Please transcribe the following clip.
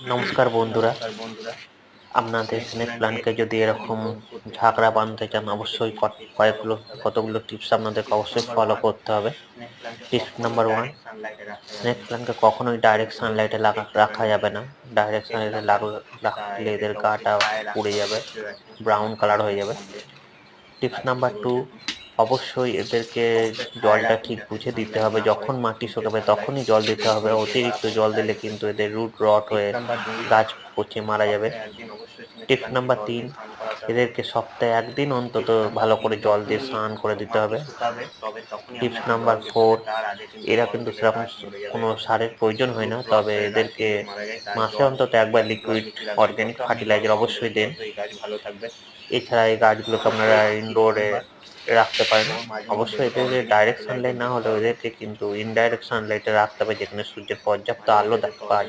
নমস্কার বন্ধুরা, আপনাদের স্নেক প্ল্যান্টকে যদি এরকম ঝাঁকড়া বাঁধতে চান অবশ্যই কতগুলো টিপস আপনাদেরকে অবশ্যই ফলো করতে হবে। টিপস নাম্বার 1, স্নেক প্ল্যান্টকে কখনোই ডাইরেক্ট সানলাইটে রাখা যাবে না। ডাইরেক্ট সানলাইটে রাখলে এদের গাটা পুড়ে যাবে, ব্রাউন কালার হয়ে যাবে। টিপস নাম্বার 2, অবশ্যই এদেরকে জলটা ঠিক বুঝে দিতে হবে। যখন মাটি শুকাবে তখনই জল দিতে হবে। অতিরিক্ত জল দিলে কিন্তু এদের রুট রট হয়ে গাছ পচে মারা যাবে। টিপস নাম্বার 3, এদেরকে সপ্তাহে 1 দিন অন্তত ভালো করে জল দিয়ে স্নান করে দিতে হবে। টিপস নাম্বার 4, এরা কিন্তু সেরকম কোনো সারের প্রয়োজন হয় না, তবে এদেরকে মাসে অন্তত একবার লিকুইড অর্গানিক ফার্টিলাইজার অবশ্যই দেন। এছাড়া এই গাছগুলোকে আপনারা ইনডোরে রাখতে পারেন। অবশ্যই এদের ডাইরেক্ট সানলাইট না হলেও এদেরকে কিন্তু ইনডাইরেক্ট সানলাইটে রাখতে হবে, যেখানে সূর্যের পর্যাপ্ত আলো পাওয়া যায়।